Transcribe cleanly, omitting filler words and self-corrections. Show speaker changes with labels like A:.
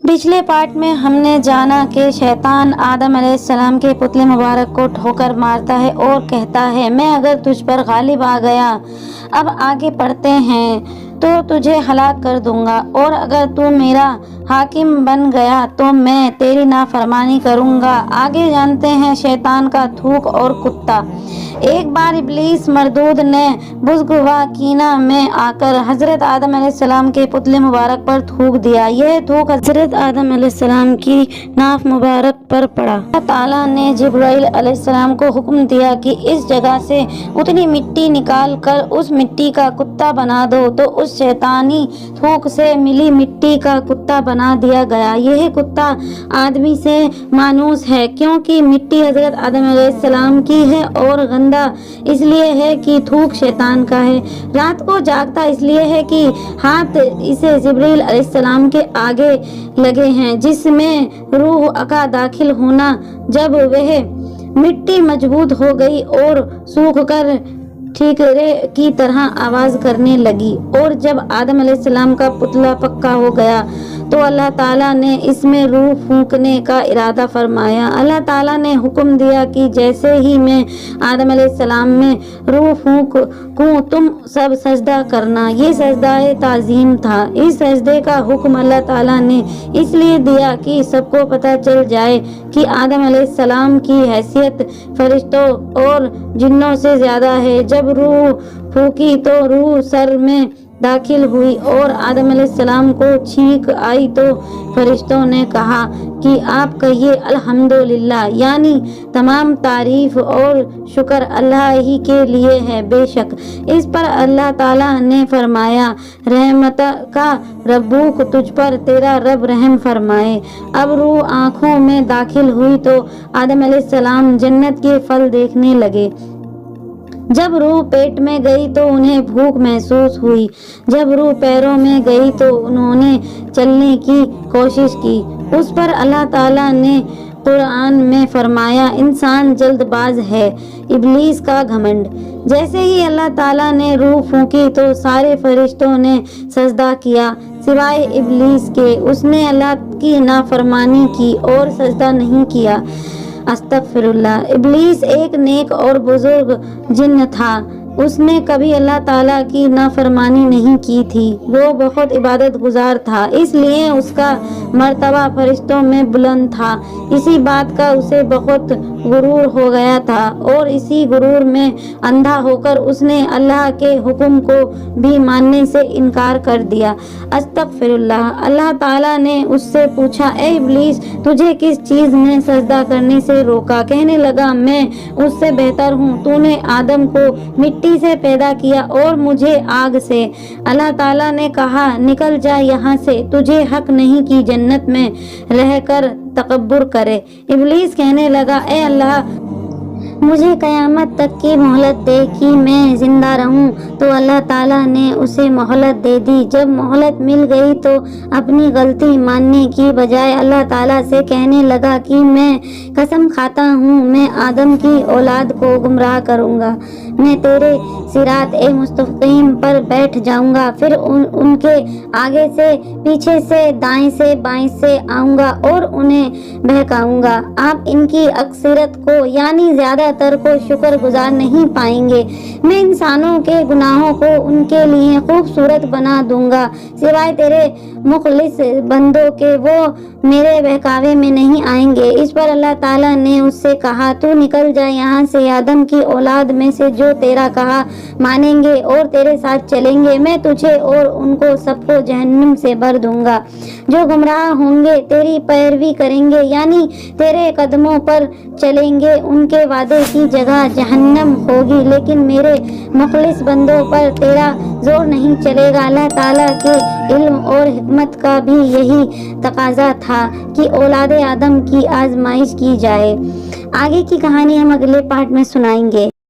A: पिछले पार्ट में हमने जाना कि शैतान आदम अलैहिस्सलाम के पुतले मुबारक को ठोकर मारता है और कहता है, मैं अगर तुझ पर गालिब आ गया, अब आगे पढ़ते हैं, तो तुझे हलाक कर दूंगा, और अगर तू मेरा हाकिम बन गया तो मैं तेरी नाफरमानी करूंगा। आगे जानते हैं शैतान का थूक और कुत्ता। एक बार इब्लीस मरदूद ने बुज़्गवा कीना में आकर हजरत आदम अलैहिस्सलाम के पुतले मुबारक पर थूक दिया। यह थूक हजरत आदम अलैहिस्सलाम की नाफ मुबारक पर पड़ा। अल्लाह ताला ने जिब्राइल अलैहिस्सलाम को हुक्म दिया कि इस जगह से उतनी मिट्टी निकाल कर उस मिट्टी का कुत्ता बना दो, तो उस शैतानी थूक से मिली मिट्टी का कुत्ता बना दिया गया। यह कुत्ता आदमी से मानूस है, क्योंकि मिट्टी हजरत आदम अलैहिस्सलाम की है और गंदा इसलिए है कि थूक शैतान का है। रात को जागता इसलिए है कि हाथ इसे जिब्रील अलैहिस्सलाम के आगे लगे हैं, जिसमें रूह का दाखिल होना। जब वह मिट्टी मजबूत हो गई और सूख कर ठीकरे की तरह आवाज करने लगी, और जब आदम अलैहिस्सलाम का पुतला पक्का हो गया तो अल्लाह ताला ने इसमें रूह फूंकने का इरादा फरमाया। अल्लाह ताला ने हुक्म दिया कि जैसे ही मैं आदम अलैहिस्सलाम में रूह फूंकूं, तुम सब सजदा करना। ये सजदाए ताज़ीम था। इस सजदे का हुक्म अल्लाह ताला ने इसलिए दिया कि सबको पता चल जाए कि आदम अलैहिस्सलाम की हैसियत फरिश्तों और जिन्नों से ज़्यादा है। जब रूह फूंकी तो रूह सर में दाखिल हुई और आदम अलैहिस्सलाम को छींक आई, तो फरिश्तों ने कहा कि आप कहिए अल्हम्दुलिल्लाह, यानी तमाम तारीफ और शुक्र अल्लाह ही के लिए है। बेशक इस पर अल्लाह ताला ने फरमाया, रहमत का रब्बुक, तुझ पर तेरा रब रहम फरमाए। अब रूह आँखों में दाखिल हुई तो आदम अलैहिस्सलाम जन्नत के फल देखने लगे। जब रूह पेट में गई तो उन्हें भूख महसूस हुई। जब रूह पैरों में गई तो उन्होंने चलने की कोशिश की। उस पर अल्लाह ताला ने कुरान में फरमाया, इंसान जल्दबाज है, इब्लीस का घमंड। जैसे ही अल्लाह ताला ने रूह फूंकी तो सारे फरिश्तों ने सजदा किया सिवाय इब्लीस के। उसने अल्लाह की नाफरमानी की और सजदा नहीं किया। अस्तगफिरुल्लाह। इब्लीस एक नेक और बुजुर्ग जिन्न था। उसने कभी अल्लाह ताला की नाफरमानी नहीं की थी। वो बहुत इबादत गुजार था, इसलिए उसका मर्तबा फरिश्तों में बुलंद था। इसी बात का उसे बहुत गुरूर हो गया था, और इसी गुरूर में अंधा होकर उसने अल्लाह के हुक्म को भी मानने से इनकार कर दिया। अस्तगफिरुल्लाह। अल्लाह ताला ने उससे पूछा, ए इब्लीस, तुझे किस चीज़ ने सजदा करने से रोका? कहने लगा, मैं उससे बेहतर हूँ। तूने आदम को मिट्टी से पैदा किया और मुझे आग से। अल्लाह ताला ने कहा, निकल जा यहाँ से, तुझे हक नहीं कि जन्नत में रहकर तकब्बुर करे। इब्लीस कहने लगा, ए अल्लाह, मुझे क़यामत तक की मोहलत दे कि मैं जिंदा रहूं। तो अल्लाह ताला ने उसे मोहलत दे दी। जब मोहलत मिल गई तो अपनी गलती मानने की बजाय अल्लाह ताला से कहने लगा कि मैं कसम खाता हूँ, मैं आदम की औलाद को गुमराह करूँगा। मैं तेरे सिरात ए मुस्तकीम पर बैठ जाऊँगा, फिर उनके आगे से, पीछे से, दाएं से, बाएं से आऊँगा और उन्हें बहकाऊँगा। आप इनकी अक्सरत को यानी ज़्यादातर को शुक्र गुजार नहीं पाएंगे। मैं इंसानों के गुनाहों को उनके लिए खूबसूरत बना दूंगा, सिवाय तेरे मुखलिस बंदों के वो मेरे बहकावे में नहीं आएंगे। इस पर अल्लाह ताला ने उससे कहा, तू निकल जा यहाँ से। आदम की औलाद में से जो तेरा कहा मानेंगे और तेरे साथ चलेंगे, मैं तुझे और उनको सबको जहन्नम से भर दूंगा। जो गुमराह होंगे, तेरी पैरवी करेंगे यानी तेरे कदमों पर चलेंगे, उनके वादे की जगह जहन्नम होगी, लेकिन मेरे मुखलिस बंदों पर तेरा जोर नहीं चलेगा। अल्लाह ताला के इल्म और हिकमत का भी यही तकाजा था कि औलाद आदम की आजमाइश की जाए। आगे की कहानी हम अगले पार्ट में सुनाएंगे।